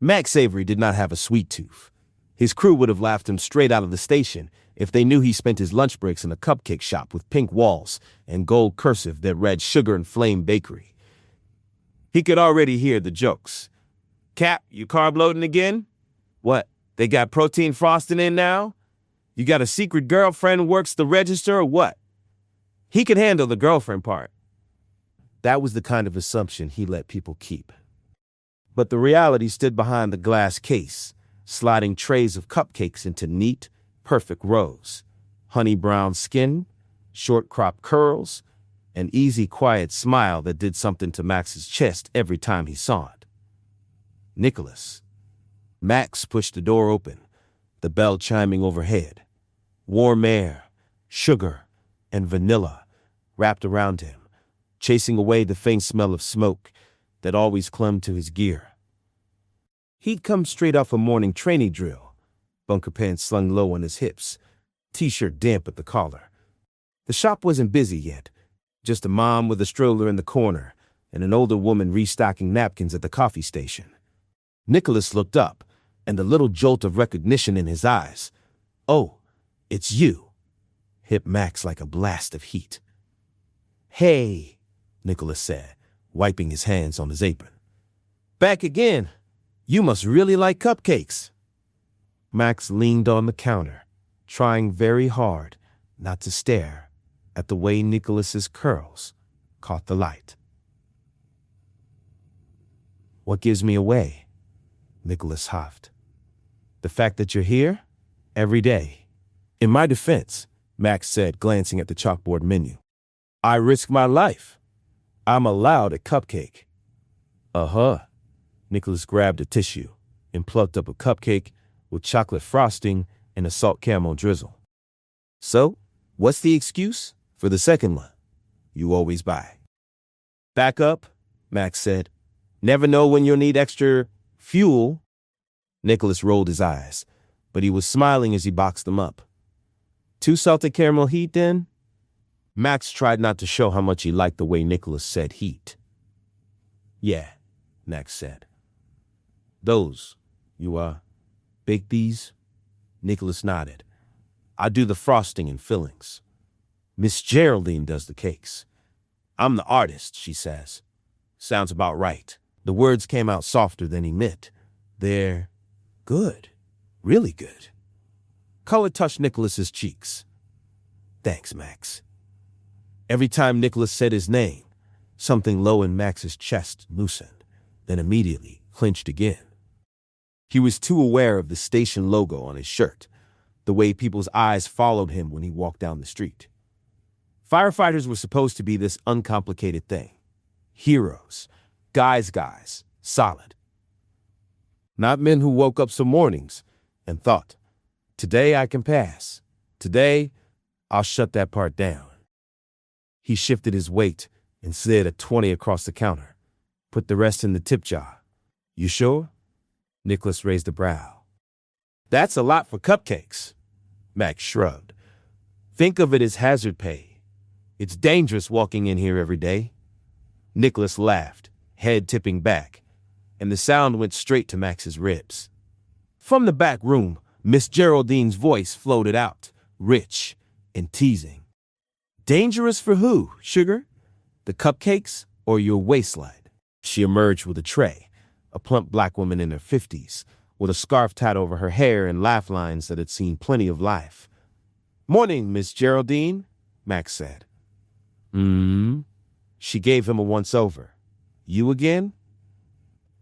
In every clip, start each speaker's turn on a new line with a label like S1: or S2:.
S1: Max Avery did not have a sweet tooth. His crew would have laughed him straight out of the station if they knew he spent his lunch breaks in a cupcake shop with pink walls and gold cursive that read Sugar and Flame Bakery. He could already hear the jokes. "Cap, you carb loading again? What, they got protein frosting in now? You got a secret girlfriend who works the register or what?" He could handle the girlfriend part. That was the kind of assumption he let people keep. But the reality stood behind the glass case, sliding trays of cupcakes into neat, perfect rows. Honey brown skin, short crop curls, an easy, quiet smile that did something to Max's chest every time he saw it. Nicholas. Max pushed the door open, the bell chiming overhead. Warm air, sugar, and vanilla wrapped around him, chasing away the faint smell of smoke that always clung to his gear. He'd come straight off a morning trainee drill, bunker pants slung low on his hips, t-shirt damp at the collar. The shop wasn't busy yet, just a mom with a stroller in the corner and an older woman restocking napkins at the coffee station. Nicholas looked up, and a little jolt of recognition in his eyes. "Oh, it's you," hit Max like a blast of heat. "Hey," Nicholas said, wiping his hands on his apron. "Back again. You must really like cupcakes." Max leaned on the counter, trying very hard not to stare at the way Nicholas's curls caught the light. "What gives me away?" Nicholas huffed. "The fact that you're here every day." "In my defense," Max said, glancing at the chalkboard menu, "I risk my life. I'm allowed a cupcake." "Uh-huh." Nicholas grabbed a tissue and plucked up a cupcake with chocolate frosting and a salt caramel drizzle. "So, what's the excuse for the second one you always buy?" "Back up," Max said. "Never know when you'll need extra fuel." Nicholas rolled his eyes, but he was smiling as he boxed them up. "Two salted caramel heat, then?" Max tried not to show how much he liked the way Nicholas said heat. "Yeah," Max said. "Those, you, bake these?" Nicholas nodded. "I do the frosting and fillings. Miss Geraldine does the cakes. I'm the artist," she says. "Sounds about right." The words came out softer than he meant. "They're good, really good." Color touched Nicholas's cheeks. "Thanks, Max." Every time Nicholas said his name, something low in Max's chest loosened, then immediately clenched again. He was too aware of the station logo on his shirt, the way people's eyes followed him when he walked down the street. Firefighters were supposed to be this uncomplicated thing. Heroes. Guys, solid. Not men who woke up some mornings and thought, "Today I can pass. Today, I'll shut that part down." He shifted his weight and slid a 20 across the counter. Put the rest in the tip jar. "You sure?" Nicholas raised a brow. "That's a lot for cupcakes." Max shrugged. "Think of it as hazard pay. It's dangerous walking in here every day." Nicholas laughed, head tipping back, and the sound went straight to Max's ribs. From the back room, Miss Geraldine's voice floated out, rich and teasing. "Dangerous for who, Sugar? The cupcakes or your waistline?" She emerged with a tray, a plump black woman in her 50s, with a scarf tied over her hair and laugh lines that had seen plenty of life. "Morning, Miss Geraldine," Max said. She gave him a once-over. "You again?"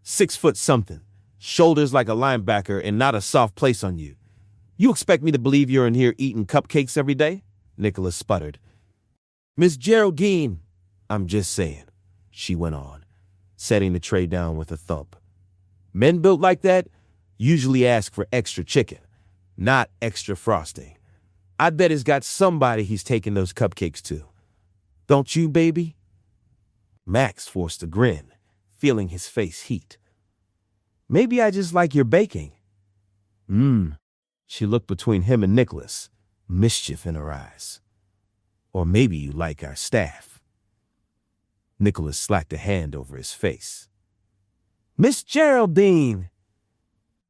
S1: 6 foot something, shoulders like a linebacker and not a soft place on you. "You expect me to believe you're in here eating cupcakes every day?" Nicholas sputtered. "Miss Geraldine, I'm just saying," she went on, setting the tray down with a thump. "Men built like that usually ask for extra chicken, not extra frosting. I bet he's got somebody he's taking those cupcakes to. Don't you, baby?" Max forced a grin, feeling his face heat. "Maybe I just like your baking." She looked between him and Nicholas, mischief in her eyes. "Or maybe you like our staff." Nicholas slacked a hand over his face. "Miss Geraldine!"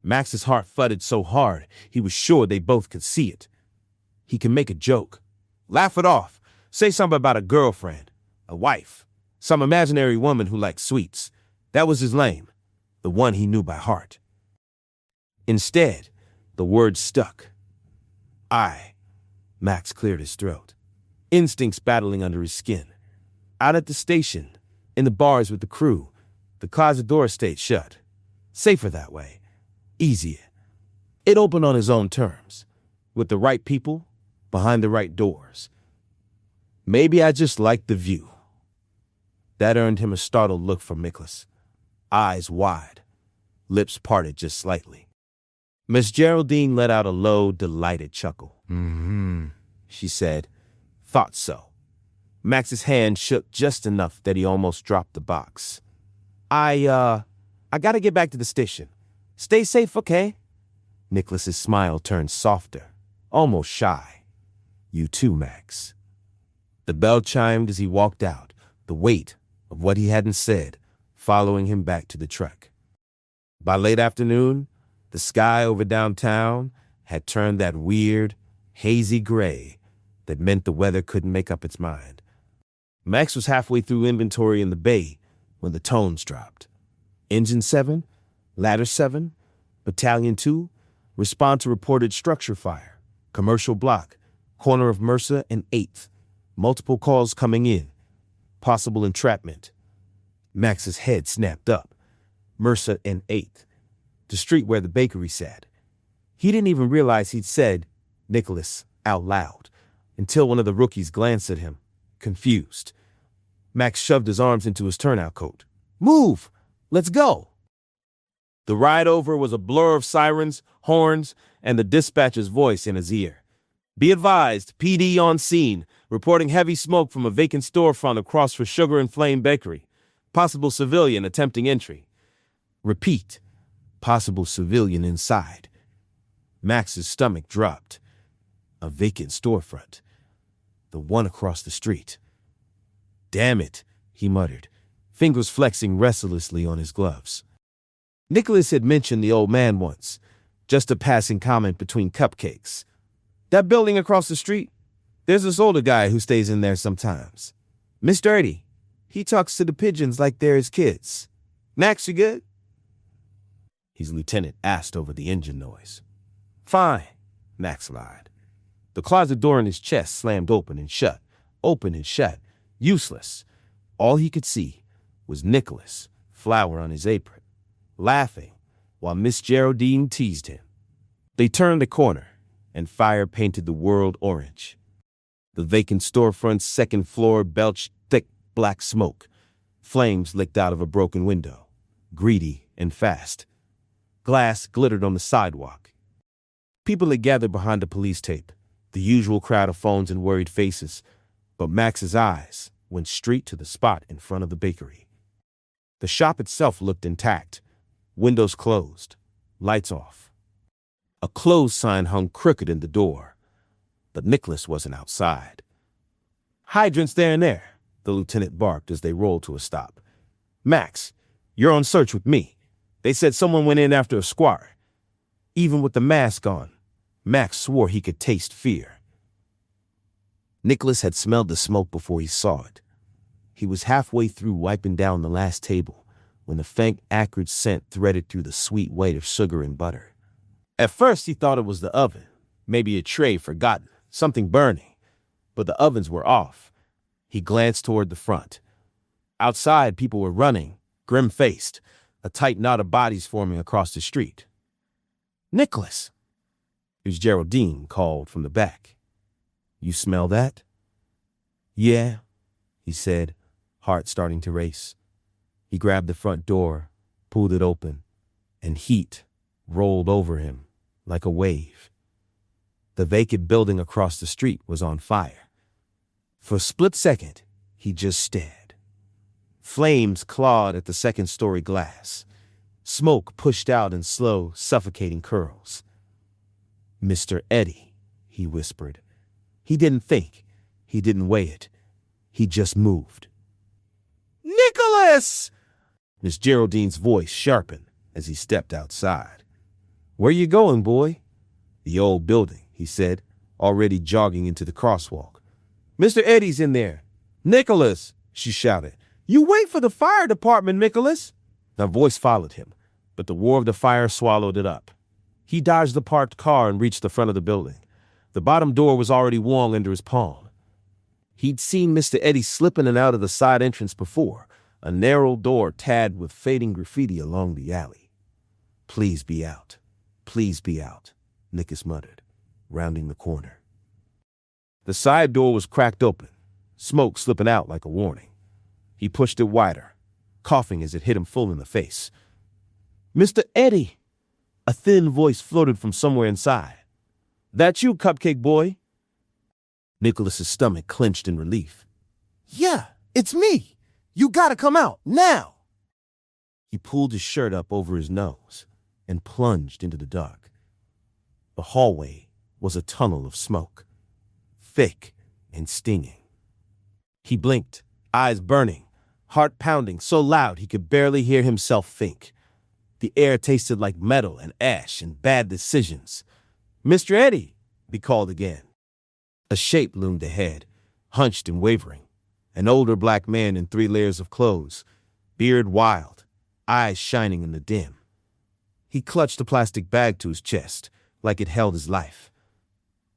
S1: Max's heart thudded so hard he was sure they both could see it. He could make a joke, laugh it off, say something about a girlfriend, a wife, some imaginary woman who liked sweets. That was his lane, the one he knew by heart. Instead, the words stuck. Max cleared his throat, instincts battling under his skin. Out at the station, in the bars with the crew, the closet door stayed shut. Safer that way. Easier. It opened on his own terms, with the right people, behind the right doors. Maybe I just liked the view. That earned him a startled look from Nicholas, eyes wide, lips parted just slightly. Miss Geraldine let out a low, delighted chuckle. She said, "Thought so." Max's hand shook just enough that he almost dropped the box. I gotta get back to the station. Stay safe, okay? Nicholas's smile turned softer, almost shy. You too, Max. The bell chimed as he walked out, the weight of what he hadn't said following him back to the truck. By late afternoon, the sky over downtown had turned that weird, hazy gray that meant the weather couldn't make up its mind. Max was halfway through inventory in the bay when the tones dropped. Engine 7, Ladder 7, Battalion 2, respond to reported structure fire, commercial block, corner of Mercer and 8th, multiple calls coming in, possible entrapment. Max's head snapped up. Mercer and 8th, the street where the bakery sat. He didn't even realize he'd said Nicholas out loud until one of the rookies glanced at him, confused. Max shoved his arms into his turnout coat. Move! Let's go! The ride over was a blur of sirens, horns, and the dispatcher's voice in his ear. Be advised, PD on scene, reporting heavy smoke from a vacant storefront across from Sugar and Flame Bakery. Possible civilian attempting entry. Repeat, possible civilian inside. Max's stomach dropped. A vacant storefront. The one across the street. Damn it, he muttered, fingers flexing restlessly on his gloves. Nicholas had mentioned the old man once, just a passing comment between cupcakes. That building across the street, there's this older guy who stays in there sometimes. Mr. Eddie, he talks to the pigeons like they're his kids. Max, you good? His lieutenant asked over the engine noise. Fine, Max lied. The closet door in his chest slammed open and shut, useless. All he could see was Nicholas, flour on his apron, laughing while Miss Geraldine teased him. They turned the corner, and fire painted the world orange. The vacant storefront's second floor belched thick black smoke. Flames licked out of a broken window, greedy and fast. Glass glittered on the sidewalk. People had gathered behind the police tape, the usual crowd of phones and worried faces, but Max's eyes went straight to the spot in front of the bakery. The shop itself looked intact, windows closed, lights off. A closed sign hung crooked in the door, but Nicholas wasn't outside. Hydrants there and there, the lieutenant barked as they rolled to a stop. Max, you're on search with me. They said someone went in after a squatter. Even with the mask on, Max swore he could taste fear. Nicholas had smelled the smoke before he saw it. He was halfway through wiping down the last table when the faint, acrid scent threaded through the sweet weight of sugar and butter. At first, he thought it was the oven, maybe a tray forgotten, something burning. But the ovens were off. He glanced toward the front. Outside, people were running, grim-faced, a tight knot of bodies forming across the street. Nicholas! It was Geraldine called from the back. You smell that? Yeah, he said, heart starting to race. He grabbed the front door, pulled it open, and heat rolled over him like a wave. The vacant building across the street was on fire. For a split second, he just stared. Flames clawed at the second-story glass. Smoke pushed out in slow, suffocating curls. Mr. Eddie, he whispered. He didn't think. He didn't weigh it. He just moved. Nicholas! Miss Geraldine's voice sharpened as he stepped outside. Where you going, boy? The old building, he said, already jogging into the crosswalk. Mr. Eddie's in there. Nicholas, she shouted. You wait for the fire department, Nicholas. Her voice followed him, but the roar of the fire swallowed it up. He dodged the parked car and reached the front of the building. The bottom door was already warm under his palm. He'd seen Mr. Eddie slip in and out of the side entrance before, a narrow door tagged with fading graffiti along the alley. Please be out. Please be out, Nicholas muttered, rounding the corner. The side door was cracked open, smoke slipping out like a warning. He pushed it wider, coughing as it hit him full in the face. Mr. Eddie! A thin voice floated from somewhere inside. That you, cupcake boy? Nicholas's stomach clenched in relief. Yeah, it's me. You gotta come out, now. He pulled his shirt up over his nose and plunged into the dark. The hallway was a tunnel of smoke, thick and stinging. He blinked, eyes burning, heart pounding so loud he could barely hear himself think. The air tasted like metal and ash and bad decisions. Mr. Eddie, he called again. A shape loomed ahead, hunched and wavering. An older black man in 3 layers of clothes, beard wild, eyes shining in the dim. He clutched a plastic bag to his chest, like it held his life.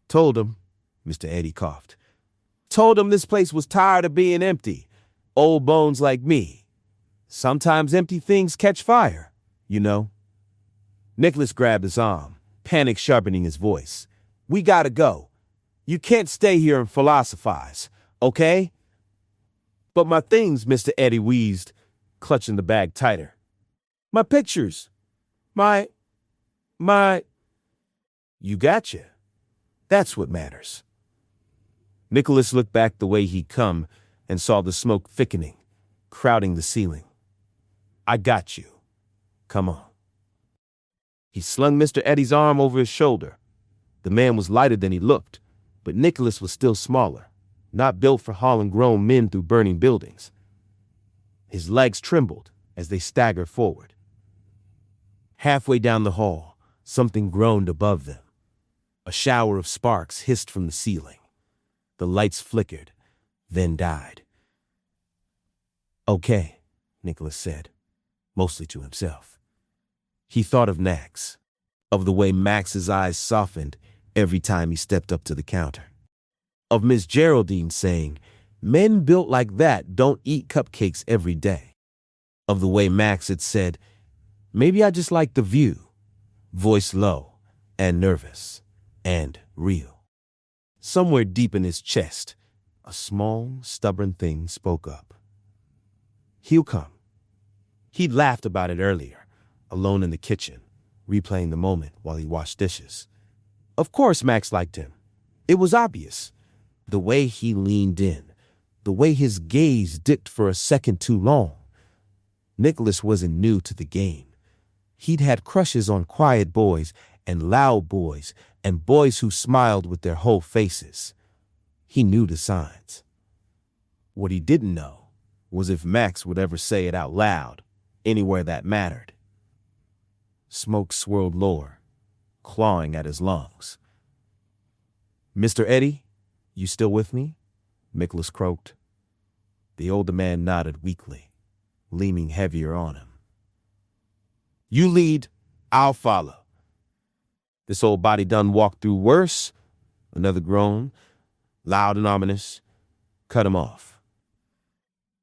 S1: Told him, Mr. Eddie coughed. Told him this place was tired of being empty. Old bones like me. Sometimes empty things catch fire, you know. Nicholas grabbed his arm, panic sharpening his voice. We gotta go. You can't stay here and philosophize, okay? But my things, Mr. Eddie wheezed, clutching the bag tighter. My pictures. My. You gotcha. That's what matters. Nicholas looked back the way he'd come and saw the smoke thickening, crowding the ceiling. I got you. Come on. He slung Mr. Eddie's arm over his shoulder. The man was lighter than he looked, but Nicholas was still smaller, not built for hauling grown men through burning buildings. His legs trembled as they staggered forward. Halfway down the hall, something groaned above them. A shower of sparks hissed from the ceiling. The lights flickered, then died. Okay, Nicholas said, mostly to himself. He thought of Max, of the way Max's eyes softened every time he stepped up to the counter. Of Miss Geraldine saying, men built like that don't eat cupcakes every day. Of the way Max had said, maybe I just like the view, voice low and nervous and real. Somewhere deep in his chest, a small, stubborn thing spoke up. He'll come. He'd laughed about it earlier, alone in the kitchen, replaying the moment while he washed dishes. Of course Max liked him. It was obvious. The way he leaned in, the way his gaze dipped for a second too long. Nicholas wasn't new to the game. He'd had crushes on quiet boys and loud boys and boys who smiled with their whole faces. He knew the signs. What he didn't know was if Max would ever say it out loud, anywhere that mattered. Smoke swirled lower, clawing at his lungs. Mr. Eddie, you still with me? Nicholas croaked. The older man nodded weakly, leaning heavier on him. You lead, I'll follow. This old body done walked through worse. Another groan, loud and ominous, cut him off.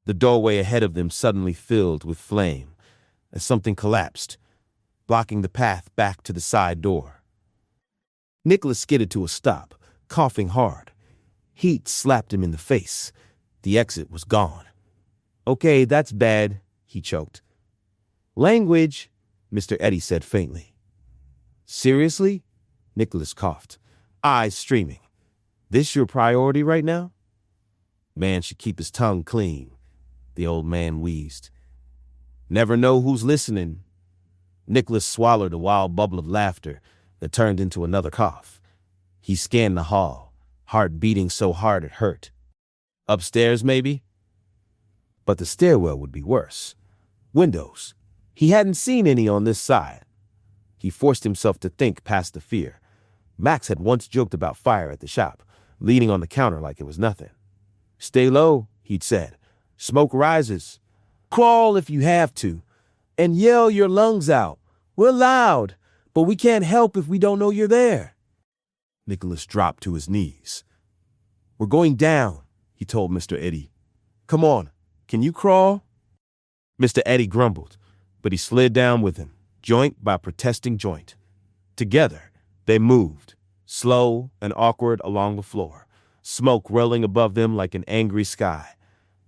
S1: The doorway ahead of them suddenly filled with flame as something collapsed, blocking the path back to the side door. Nicholas skidded to a stop, coughing hard. Heat slapped him in the face. The exit was gone. Okay, that's bad, he choked. Language, Mr. Eddie said faintly. Seriously? Nicholas coughed, eyes streaming. This your priority right now? Man should keep his tongue clean, the old man wheezed. Never know who's listening. Nicholas swallowed a wild bubble of laughter that turned into another cough. He scanned the hall, heart beating so hard it hurt. Upstairs, maybe? But the stairwell would be worse. Windows. He hadn't seen any on this side. He forced himself to think past the fear. Max had once joked about fire at the shop, leaning on the counter like it was nothing. "Stay low," he'd said. "Smoke rises. Crawl if you have to. And yell your lungs out. We're loud, but we can't help if we don't know you're there." Nicholas dropped to his knees. "We're going down," he told Mr. Eddie. "Come on, can you crawl?" Mr. Eddie grumbled, but he slid down with him, joint by protesting joint. Together, they moved, slow and awkward along the floor, smoke rolling above them like an angry sky.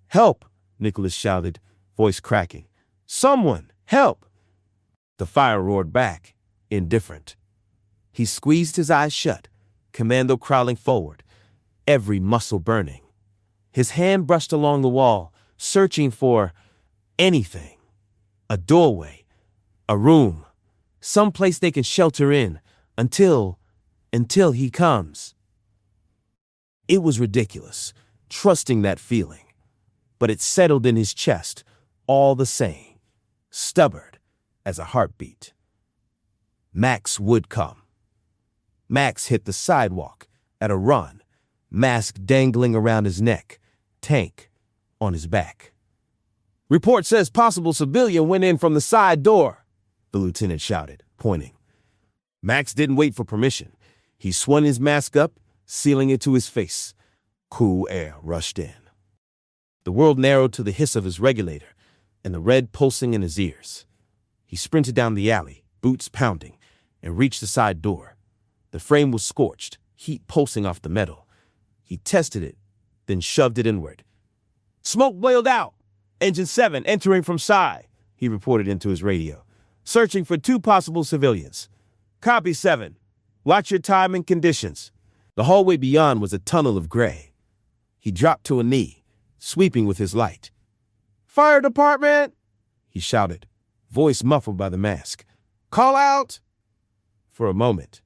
S1: "Help!" Nicholas shouted, voice cracking. "Someone, help!" The fire roared back, indifferent. He squeezed his eyes shut, commando crawling forward, every muscle burning. His hand brushed along the wall, searching for anything. A doorway, a room, some place they can shelter in until he comes. It was ridiculous, trusting that feeling, but it settled in his chest all the same, stubborn as a heartbeat. Max would come. Max hit the sidewalk at a run, mask dangling around his neck, tank on his back. "Report says possible civilian went in from the side door," the lieutenant shouted, pointing. Max didn't wait for permission. He swung his mask up, sealing it to his face. Cool air rushed in. The world narrowed to the hiss of his regulator and the red pulsing in his ears. He sprinted down the alley, boots pounding, and reached the side door. The frame was scorched, heat pulsing off the metal. He tested it, then shoved it inward. "Smoke boiled out! Engine 7 entering from side," he reported into his radio. "Searching for 2 possible civilians. Copy 7. Watch your time and conditions." The hallway beyond was a tunnel of gray. He dropped to a knee, sweeping with his light. "Fire department!" he shouted, voice muffled by the mask. "Call out!" For a moment,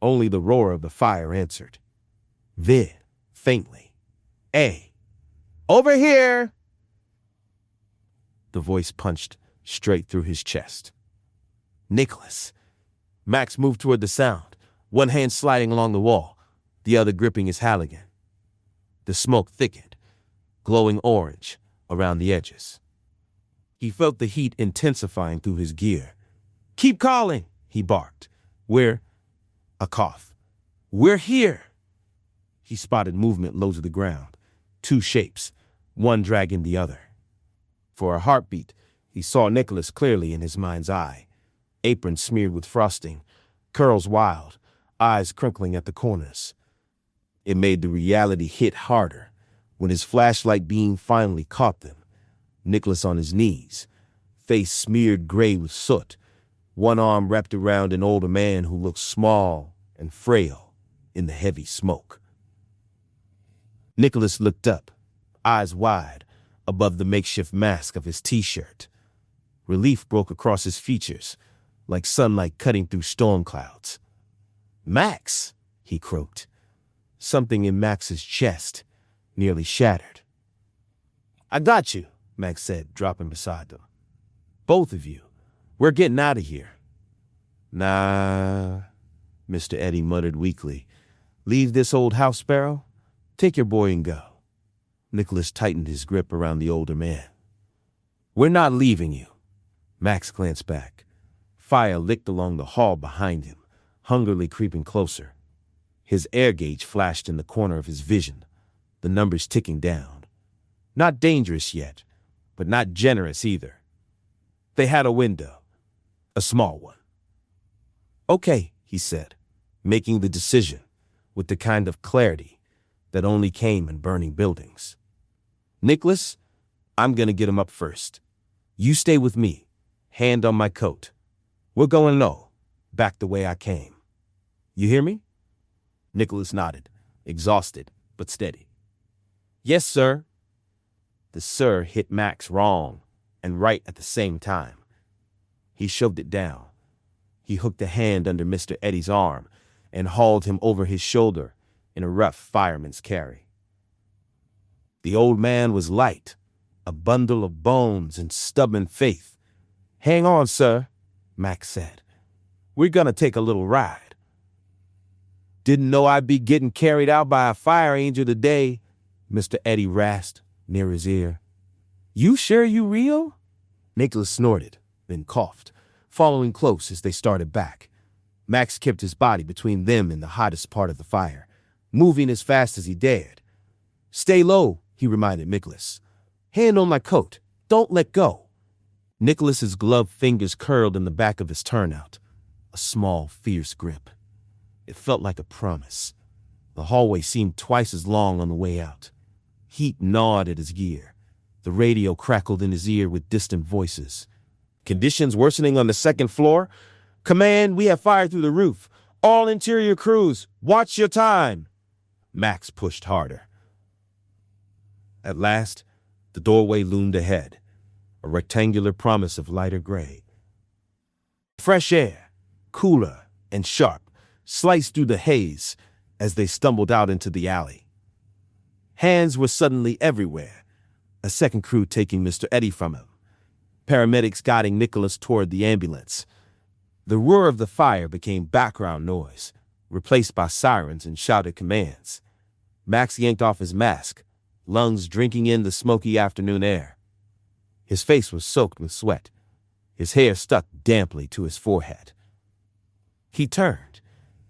S1: only the roar of the fire answered. Then, faintly, "A. Over here!" The voice punched straight through his chest. "Nicholas." Max moved toward the sound, one hand sliding along the wall, the other gripping his Halligan. The smoke thickened, glowing orange around the edges. He felt the heat intensifying through his gear. "Keep calling," he barked. "We're—" A cough. "We're here." He spotted movement low to the ground, 2 shapes, one dragging the other. For a heartbeat, he saw Nicholas clearly in his mind's eye, apron smeared with frosting, curls wild, eyes crinkling at the corners. It made the reality hit harder when his flashlight beam finally caught them. Nicholas on his knees, face smeared gray with soot, one arm wrapped around an older man who looked small and frail in the heavy smoke. Nicholas looked up, eyes wide, above the makeshift mask of his t-shirt. Relief broke across his features, like sunlight cutting through storm clouds. "Max!" he croaked. Something in Max's chest nearly shattered. "I got you," Max said, dropping beside them. "Both of you. We're getting out of here." "Nah," Mr. Eddie muttered weakly. "Leave this old house sparrow? Take your boy and go." Nicholas tightened his grip around the older man. "We're not leaving you." Max glanced back. Fire licked along the hall behind him, hungrily creeping closer. His air gauge flashed in the corner of his vision, the numbers ticking down. Not dangerous yet, but not generous either. They had a window, a small one. "Okay," he said, making the decision with the kind of clarity that only came in burning buildings. "Nicholas, I'm gonna get him up first. You stay with me, hand on my coat. We're going low, back the way I came. You hear me?" Nicholas nodded, exhausted but steady. "Yes, sir." The "sir" hit Max wrong and right at the same time. He shoved it down. He hooked a hand under Mr. Eddie's arm and hauled him over his shoulder in a rough fireman's carry. The old man was light, a bundle of bones and stubborn faith. "Hang on, sir," Max said. We're gonna take a little ride. Didn't know I'd be getting carried out by a fire angel today, Mr. Eddie rasped near his ear. You sure you real? Nicholas snorted, then coughed, following close as they started back. Max kept his body between them and the hottest part of the fire, moving as fast as he dared. Stay low, he reminded Nicholas. Hand on my coat. Don't let go. Nicholas's gloved fingers curled in the back of his turnout, a small, fierce grip. It felt like a promise. The hallway seemed twice as long on the way out. Heat gnawed at his gear. The radio crackled in his ear with distant voices. Conditions worsening on the second floor. Command, we have fire through the roof. All interior crews, watch your time. Max pushed harder. At last, the doorway loomed ahead, a rectangular promise of lighter gray. Fresh air, cooler and sharp, sliced through the haze as they stumbled out into the alley. Hands were suddenly everywhere, a second crew taking Mr. Eddie from him, paramedics guiding Nicholas toward the ambulance. The roar of the fire became background noise, replaced by sirens and shouted commands. Max yanked off his mask, lungs drinking in the smoky afternoon air. His face was soaked with sweat. His hair stuck damply to his forehead. He turned,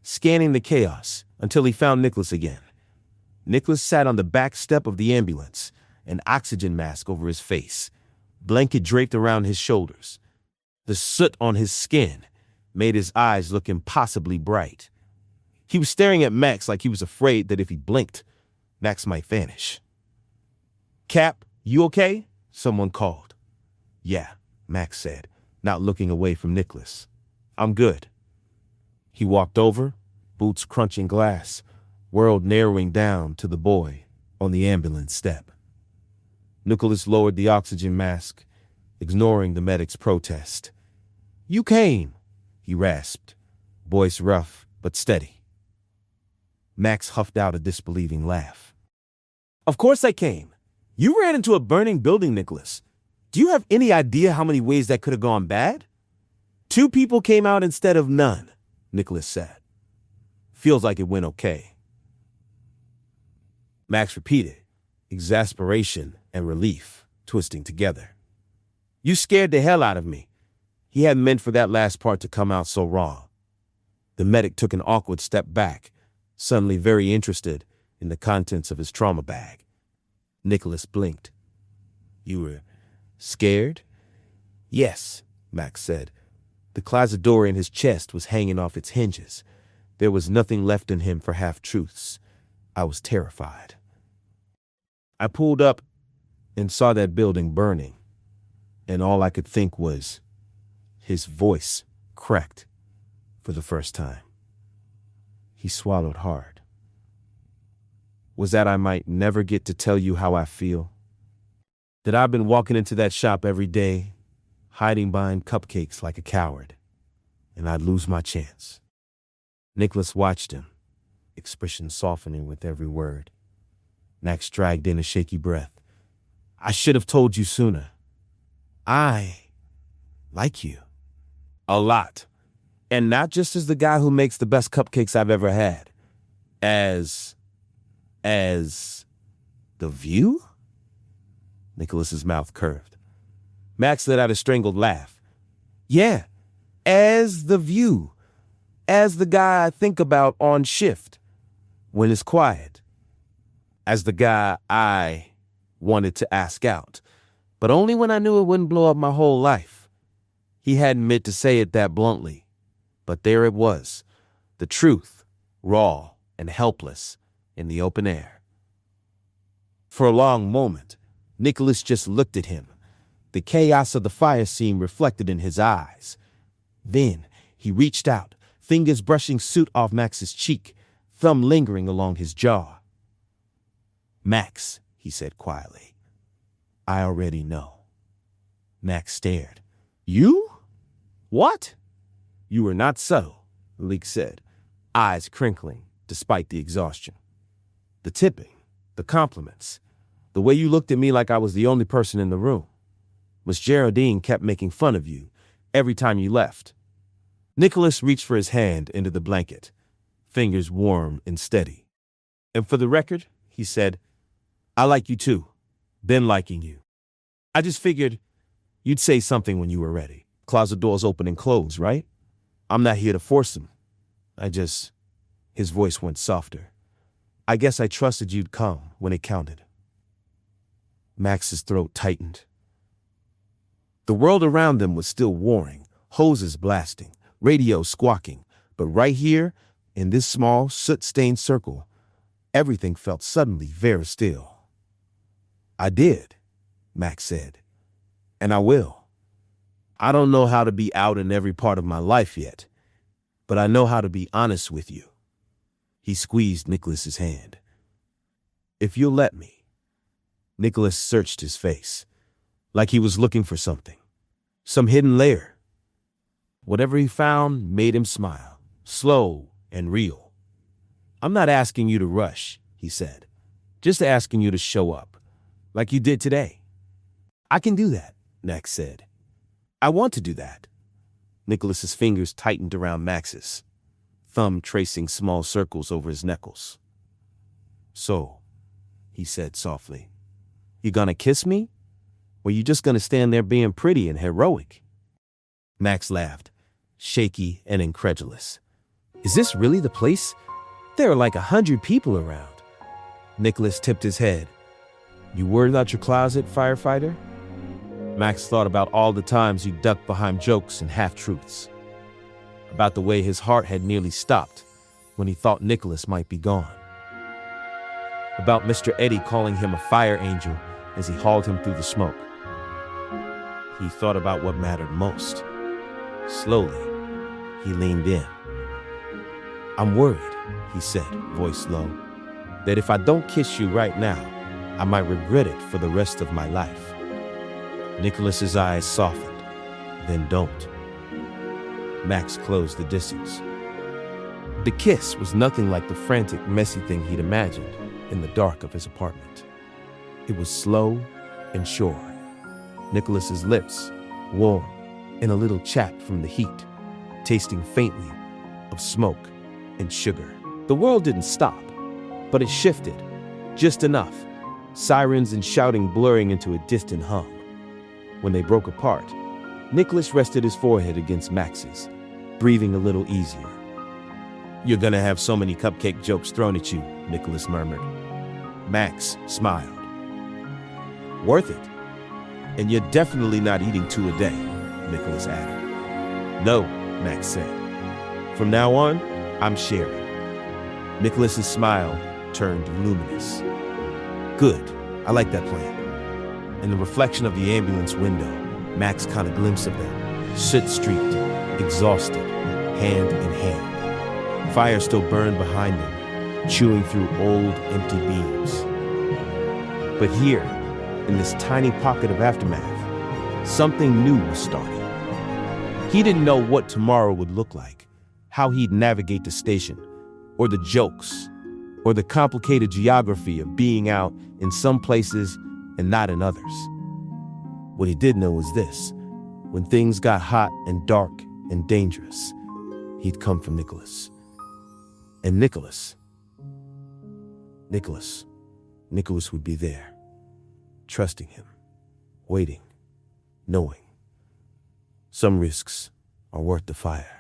S1: scanning the chaos until he found Nicholas again. Nicholas sat on the back step of the ambulance, an oxygen mask over his face, blanket draped around his shoulders. The soot on his skin made his eyes look impossibly bright. He was staring at Max like he was afraid that if he blinked, Max might vanish. Cap, you okay? Someone called. Yeah, Max said, not looking away from Nicholas. I'm good. He walked over, boots crunching glass, world narrowing down to the boy on the ambulance step. Nicholas lowered the oxygen mask, ignoring the medic's protest. You came, he rasped, voice rough but steady. Max huffed out a disbelieving laugh. Of course I came. You ran into a burning building, Nicholas. Do you have any idea how many ways that could have gone bad? 2 people came out instead of none, Nicholas said. Feels like it went okay. Max repeated, exasperation and relief twisting together. You scared the hell out of me. He hadn't meant for that last part to come out so wrong. The medic took an awkward step back, suddenly very interested in the contents of his trauma bag. Nicholas blinked. You were scared? Yes, Max said. The closet door in his chest was hanging off its hinges. There was nothing left in him for half-truths. I was terrified. I pulled up and saw that building burning, and all I could think was, his voice cracked for the first time. He swallowed hard. Was that I might never get to tell you how I feel? That I've been walking into that shop every day, hiding behind cupcakes like a coward, and I'd lose my chance. Nicholas watched him, expression softening with every word. Max dragged in a shaky breath. I should have told you sooner. I like you. A lot. And not just as the guy who makes the best cupcakes I've ever had. As the view? Nicholas's mouth curved. Max let out a strangled laugh. Yeah, as the view. As the guy I think about on shift, when it's quiet. As the guy I wanted to ask out, but only when I knew it wouldn't blow up my whole life. He hadn't meant to say it that bluntly, but there it was, the truth, raw and helpless, in the open air. For a long moment, Nicholas just looked at him, the chaos of the fire scene reflected in his eyes. Then he reached out, fingers brushing soot off Max's cheek, thumb lingering along his jaw. Max, he said quietly, I already know. Max stared. You? What? You were not subtle, Leek said, eyes crinkling despite the exhaustion. The tipping, the compliments, the way you looked at me like I was the only person in the room. Miss Geraldine kept making fun of you every time you left. Nicholas reached for his hand into the blanket, fingers warm and steady. "And for the record," he said, "I like you too. Been liking you. I just figured you'd say something when you were ready. Closet doors open and close, right? I'm not here to force them. His voice went softer. "I guess I trusted you'd come when it counted." Max's throat tightened. The world around them was still warring, hoses blasting, radio squawking, but right here, in this small, soot-stained circle, everything felt suddenly very still. "I did," Max said, "and I will. I don't know how to be out in every part of my life yet, but I know how to be honest with you." He squeezed Nicholas's hand. "If you'll let me." Nicholas searched his face, like he was looking for something, some hidden layer. Whatever he found made him smile, slow and real. "I'm not asking you to rush," he said, "just asking you to show up, like you did today." "I can do that," Max said. "I want to do that." Nicholas's fingers tightened around Max's, thumb tracing small circles over his knuckles. "So," he said softly, "you gonna kiss me? Or you just gonna stand there being pretty and heroic?" Max laughed, shaky and incredulous. "Is this really the place? There are like 100 people around." Nicholas tipped his head. "You worried about your closet, firefighter?" Max thought about all the times he ducked behind jokes and half-truths, about the way his heart had nearly stopped when he thought Nicholas might be gone, about Mr. Eddie calling him a fire angel as he hauled him through the smoke. He thought about what mattered most. Slowly, he leaned in. "I'm worried," he said, voice low, "that if I don't kiss you right now, I might regret it for the rest of my life." Nicholas's eyes softened. "Then don't." Max closed the distance. The kiss was nothing like the frantic, messy thing he'd imagined in the dark of his apartment. It was slow and sure. Nicholas's lips, warm and a little chapped from the heat, tasting faintly of smoke and sugar. The world didn't stop, but it shifted, just enough, sirens and shouting blurring into a distant hum. When they broke apart, Nicholas rested his forehead against Max's, breathing a little easier. "You're gonna have so many cupcake jokes thrown at you," Nicholas murmured. Max smiled. "Worth it. And you're definitely not eating 2 a day," Nicholas added. "No," Max said. "From now on, I'm sharing." Nicholas's smile turned luminous. "Good. I like that plan." In the reflection of the ambulance window, Max caught a glimpse of them, soot-streaked, exhausted, hand in hand. Fire still burned behind them, chewing through old, empty beams. But here, in this tiny pocket of aftermath, something new was starting. He didn't know what tomorrow would look like, how he'd navigate the station, or the jokes, or the complicated geography of being out in some places and not in others. What he did know was this: when things got hot and dark and dangerous, he'd come for Nicholas. And Nicholas would be there, trusting him, waiting, knowing some risks are worth the fire.